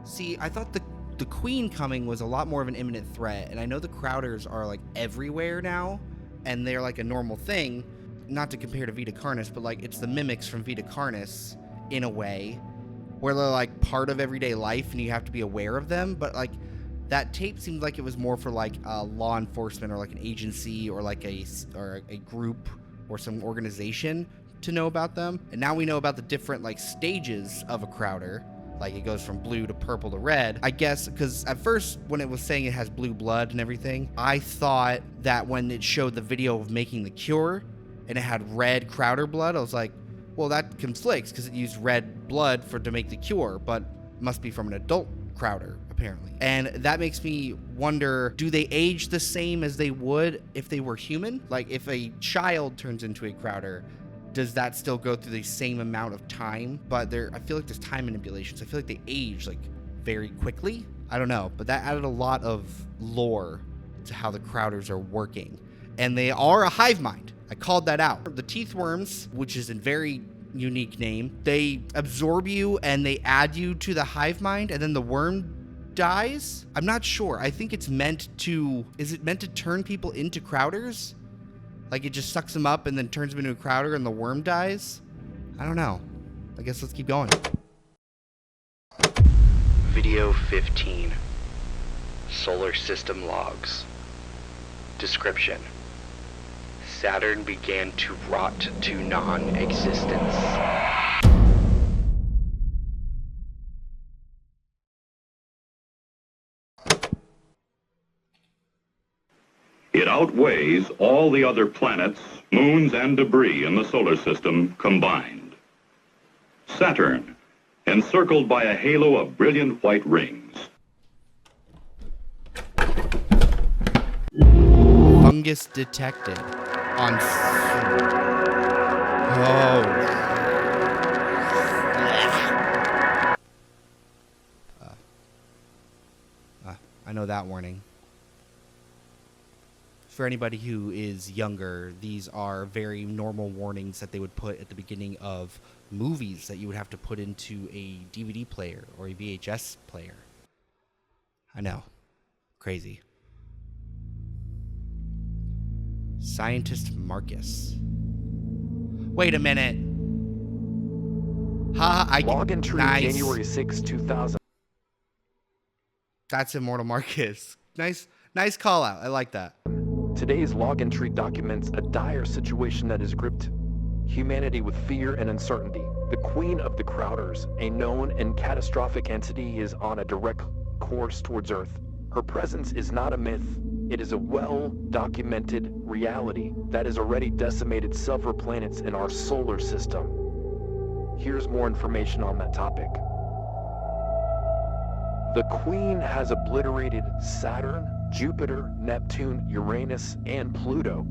See, I thought the Queen coming was a lot more of an imminent threat, and I know the Crowders are like everywhere now, and they're like a normal thing. Not to compare to Vita Carnis, but like it's the mimics from Vita Carnis in a way, where they're like part of everyday life and you have to be aware of them. But like that tape seemed like it was more for like law enforcement or like an agency or like a group or some organization to know about them. And now we know about the different like stages of a Crowder. Like it goes from blue to purple to red. I guess because at first when it was saying it has blue blood and everything, I thought that when it showed the video of making the cure and it had red Crowder blood, I was like, well, that conflicts because it used red blood to make the cure, but it must be from an adult Crowder apparently. And that makes me wonder, do they age the same as they would if they were human? Like if a child turns into a Crowder, does that still go through the same amount of time? But I feel like there's time manipulations. I feel like they age like very quickly. I don't know, but that added a lot of lore to how the Crowders are working. And they are a hive mind. I called that out. The teeth worms, which is a very unique name, they absorb you and they add you to the hive mind, and then the worm dies? I'm not sure. I think it's meant to, is it meant to turn people into Crowders? Like it just sucks them up and then turns them into a Crowder and the worm dies? I don't know. I guess let's keep going. Video 15. Solar System Logs. Description. Saturn began to rot to non-existence. It outweighs all the other planets, moons, and debris in the solar system combined. Saturn, encircled by a halo of brilliant white rings. Fungus detected on... I know that warning. For anybody who is younger, these are very normal warnings that they would put at the beginning of movies that you would have to put into a DVD player or a VHS player. I know. Crazy. Scientist Marcus. Wait a minute. Log entry nice. January 6, 2000. That's Immortal Marcus. Nice call out. I like that. Today's log entry documents a dire situation that has gripped humanity with fear and uncertainty. The Queen of the Crowders, a known and catastrophic entity, is on a direct course towards Earth. Her presence is not a myth. It is a well-documented reality that has already decimated several planets in our solar system. Here's more information on that topic. The Queen has obliterated Saturn, Jupiter, Neptune, Uranus, and Pluto,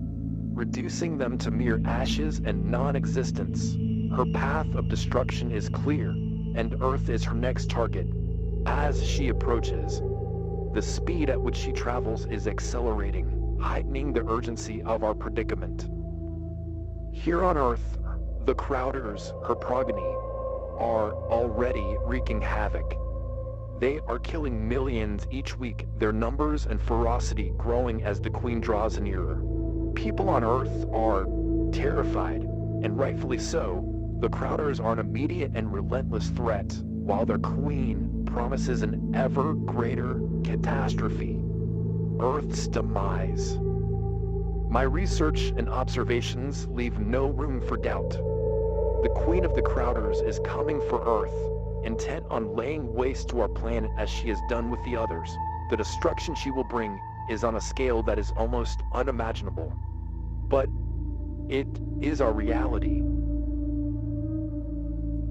reducing them to mere ashes and non-existence. Her path of destruction is clear, and Earth is her next target. As she approaches, the speed at which she travels is accelerating, heightening the urgency of our predicament. Here on Earth, the Crowders, her progeny, are already wreaking havoc. They are killing millions each week, their numbers and ferocity growing as the Queen draws nearer. People on Earth are terrified, and rightfully so. The Crowders are an immediate and relentless threat, while their Queen promises an ever greater catastrophe: Earth's demise. My research and observations leave no room for doubt. The Queen of the Crowders is coming for Earth, intent on laying waste to our planet as she has done with the others. The destruction she will bring is on a scale that is almost unimaginable. But it is our reality.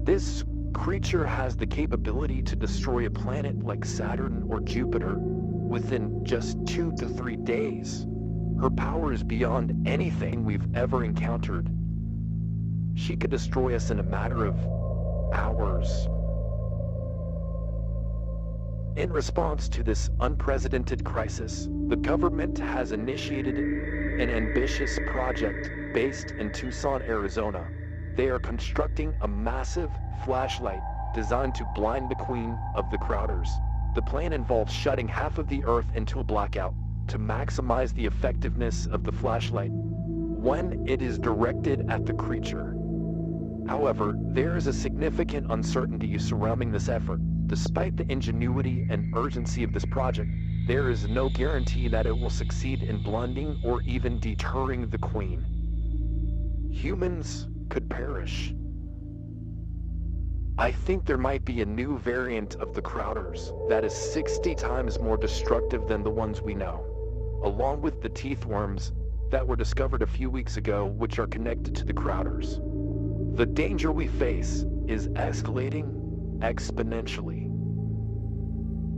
This creature has the capability to destroy a planet like Saturn or Jupiter within just 2 to 3 days. Her power is beyond anything we've ever encountered. She could destroy us in a matter of hours. In response to this unprecedented crisis, the government has initiated an ambitious project based in Tucson, Arizona. They are constructing a massive flashlight designed to blind the Queen of the Crowders. The plan involves shutting half of the Earth into a blackout to maximize the effectiveness of the flashlight when it is directed at the creature. However, there is a significant uncertainty surrounding this effort. Despite the ingenuity and urgency of this project, there is no guarantee that it will succeed in blinding or even deterring the Queen. Humans could perish. I think there might be a new variant of the Crowders that is 60 times more destructive than the ones we know, along with the teeth worms that were discovered a few weeks ago, which are connected to the Crowders. The danger we face is escalating exponentially.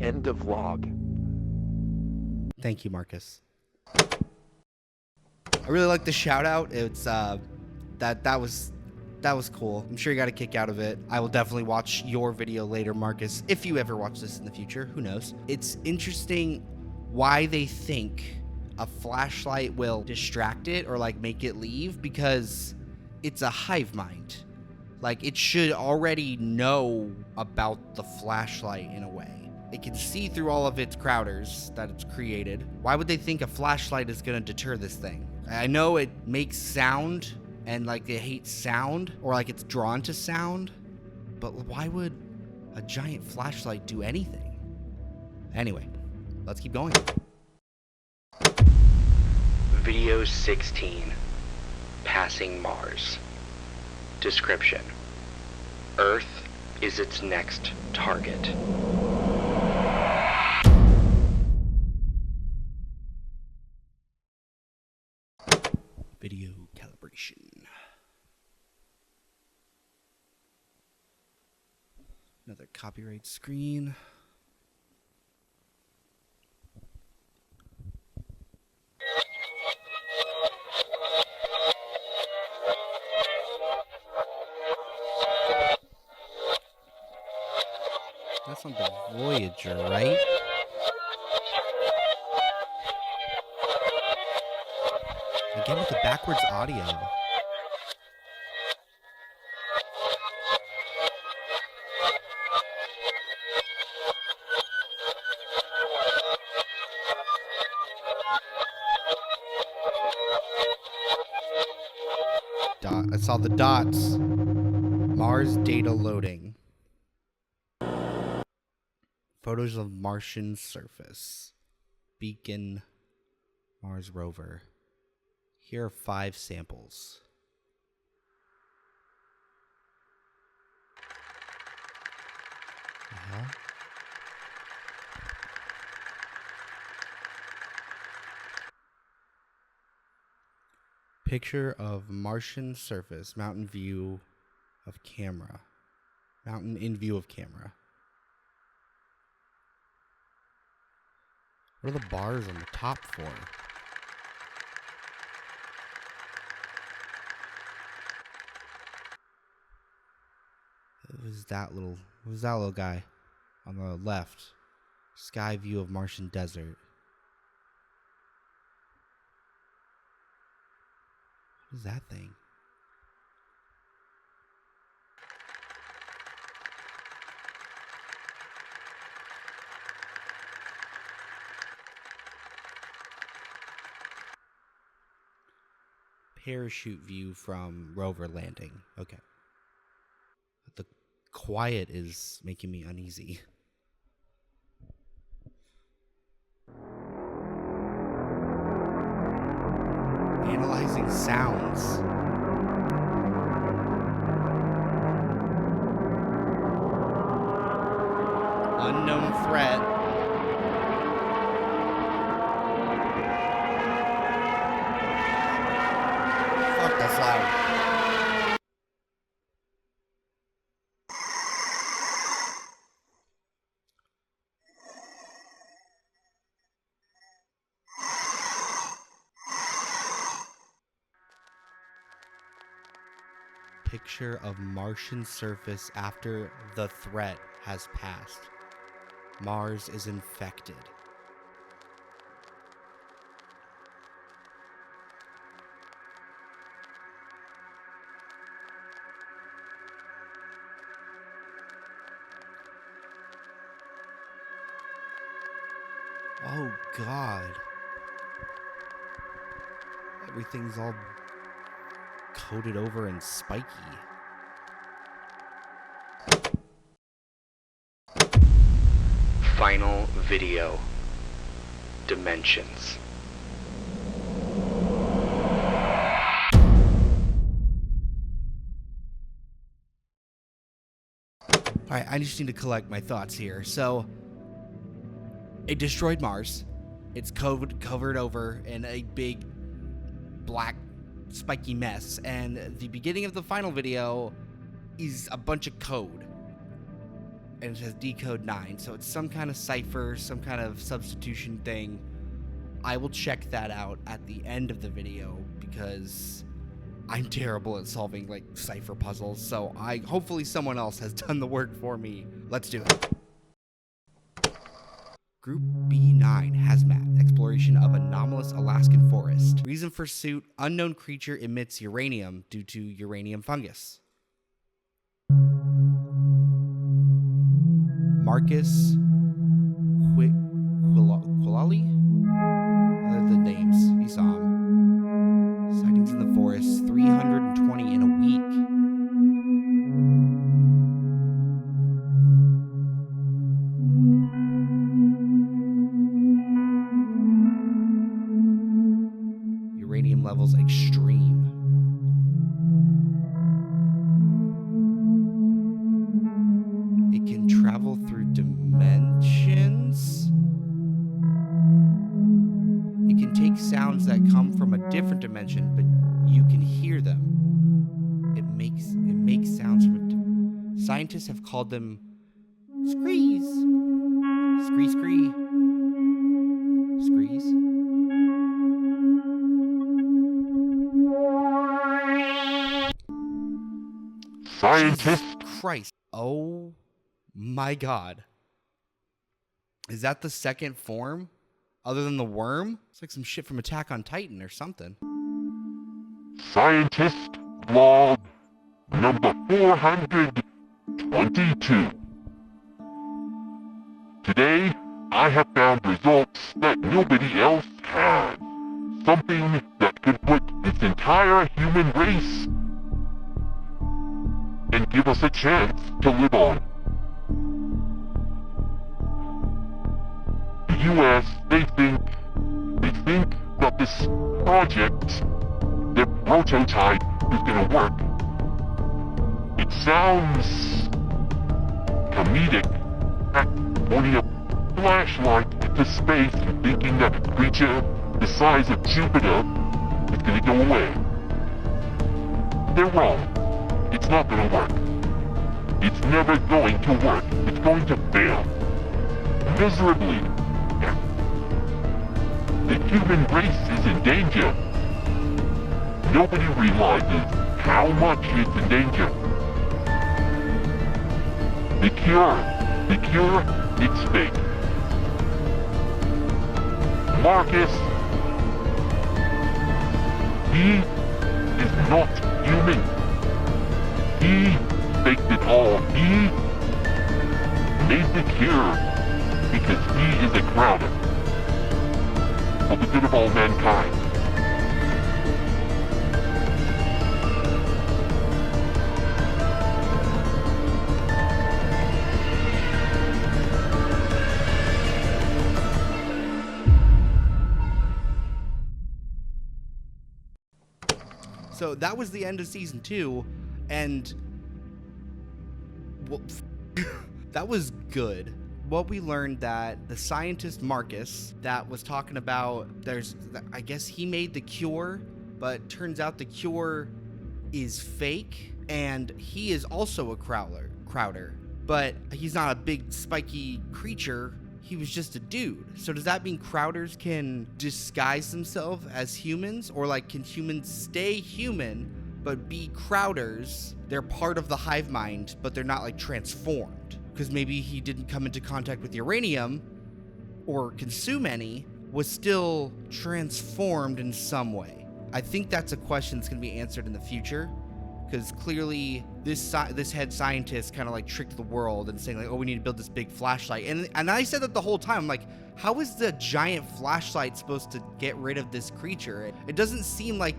End of log. Thank you, Marcus. I really like the shout out. It's that was cool. I'm sure you got a kick out of it. I will definitely watch your video later, Marcus, if you ever watch this in the future. Who knows? It's interesting why they think a flashlight will distract it or like make it leave, because it's a hive mind. Like, it should already know about the flashlight in a way. It can see through all of its Crowders that it's created. Why would they think a flashlight is going to deter this thing? I know it makes sound and like it hates sound, or like it's drawn to sound, but why would a giant flashlight do anything? Anyway, let's keep going. Video 16. Passing Mars. Description: Earth is its next target. Video calibration. Another copyright screen. That's on the Voyager, right? Again with the backwards audio. I saw the dots. Mars data loading. Photos of Martian surface. Beacon. Mars rover. Here are 5 samples. Uh-huh. Picture of Martian surface. Mountain view of camera. Mountain in view of camera. What are the bars on the top for? Who's that little guy on the left? Sky view of Martian desert. What is that thing? Parachute view from rover landing. Okay. The quiet is making me uneasy. Analyzing sounds. Unknown threat. Fuck, that's loud. Picture of Martian surface after the threat has passed. Mars is infected. Oh God. Everything's all coated over and spiky. Final video. Dimensions. Alright, I just need to collect my thoughts here. So, it destroyed Mars. It's covered over in a big black spiky mess. And the beginning of the final video is a bunch of code. And it says decode 9. So it's some kind of cipher, some kind of substitution thing. I will check that out at the end of the video because I'm terrible at solving like cipher puzzles. So hopefully someone else has done the work for me. Let's do it. Group B9 Hazmat, exploration of anomalous Alaskan forest. Reason for suit, unknown creature emits uranium due to uranium fungus. Marcus Quillali? They're the names. He saw him. Sightings in the forest, 320 in a week. Uranium levels extreme. It can travel through dimensions. It can take sounds that come from a different dimension, but you can hear them. It makes sounds from scientists have called them screes. Scree. Screes. Scientist. Jesus Christ. Oh my God. Is that the second form? Other than the worm? It's like some shit from Attack on Titan or something. Scientist log number 422. Today, I have found results that nobody else has. Something that could put this entire human race and give us a chance to live on. The US, they think that this project, their prototype, is gonna work. It sounds comedic, at pointing a flashlight into space and thinking that a creature the size of Jupiter is gonna go away. They're wrong. It's not gonna work. It's never going to work. It's going to fail. Miserably. The human race is in danger. Nobody realizes how much it's in danger. The cure, it's fake. Marcus, he is not human. He faked it all. He made the cure because he is a Crowder. For the good of all mankind. So that was the end of season 2, and well, that was good. What we learned that the scientist Marcus that was talking about, I guess he made the cure, but turns out the cure is fake, and he is also a Crowder, but he's not a big spiky creature. He was just a dude. So does that mean Crowders can disguise themselves as humans? Or like, can humans stay human, but be Crowders? They're part of the hive mind, but they're not like transformed. Because maybe he didn't come into contact with uranium or consume any, was still transformed in some way. I think that's a question that's gonna be answered in the future. Because clearly this head scientist kind of like tricked the world and saying like, oh, we need to build this big flashlight. And I said that the whole time. I'm like, how is the giant flashlight supposed to get rid of this creature? It doesn't seem like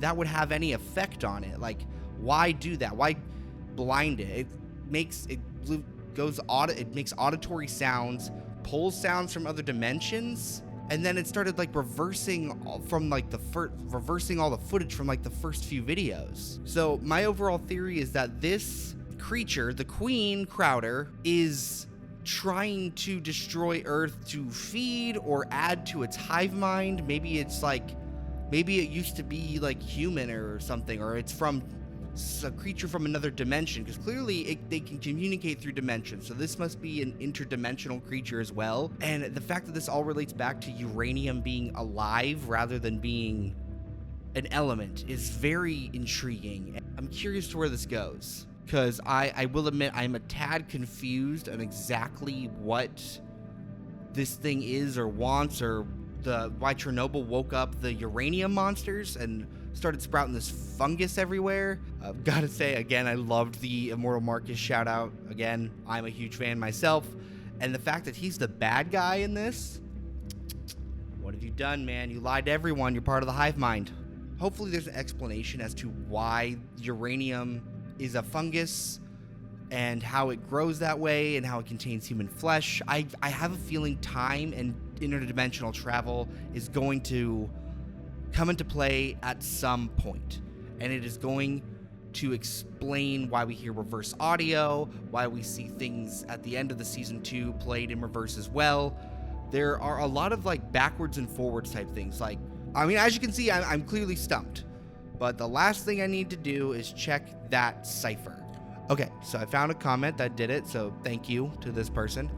that would have any effect on it. Like, why do that? Why blind it? It makes auditory sounds, pulls sounds from other dimensions. And then it started like reversing all the footage from like the first few videos. So my overall theory is that this creature, the Queen Crowder, is trying to destroy Earth to feed or add to its hive mind. Maybe it used to be like human or something, or it's from a creature from another dimension, because clearly they can communicate through dimensions. So this must be an interdimensional creature as well. And the fact that this all relates back to uranium being alive rather than being an element is very intriguing. I'm curious to where this goes, because I will admit I'm a tad confused on exactly what this thing is or wants, or why Chernobyl woke up the uranium monsters and started sprouting this fungus everywhere. I've got to say, again, I loved the Immortal Marcus shout out. Again, I'm a huge fan myself. And the fact that he's the bad guy in this, what have you done, man? You lied to everyone. You're part of the hive mind. Hopefully there's an explanation as to why uranium is a fungus and how it grows that way and how it contains human flesh. I have a feeling time and interdimensional travel is going to come into play at some point, and it is going to explain why we hear reverse audio, why we see things at the end of the season 2 played in reverse as well. There are a lot of like backwards and forwards type things. Like, I mean, as you can see, I'm clearly stumped, but the last thing I need to do is check that cipher. Okay, so I found a comment that did it, so thank you to this person.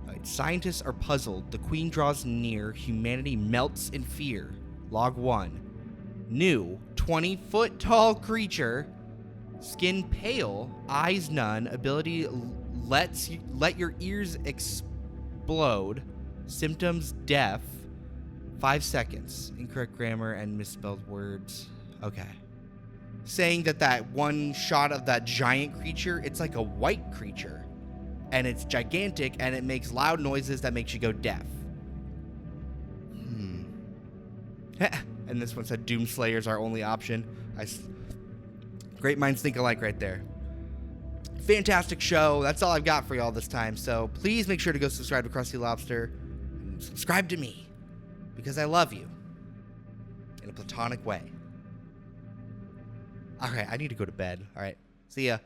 All right, scientists are puzzled. The Queen draws near. Humanity melts in fear. Log 1. New 20-foot tall creature. Skin pale. Eyes none. Ability let your ears explode. Symptoms deaf. 5 seconds. Incorrect grammar and misspelled words. Okay. Saying that one shot of that giant creature, it's like a white creature. And it's gigantic and it makes loud noises that makes you go deaf. And this one said Doomslayer is our only option. Great minds think alike right there. Fantastic show. That's all I've got for y'all this time. So please make sure to go subscribe to Krusty Lobster. And subscribe to me. Because I love you. In a platonic way. Alright, I need to go to bed. Alright, see ya.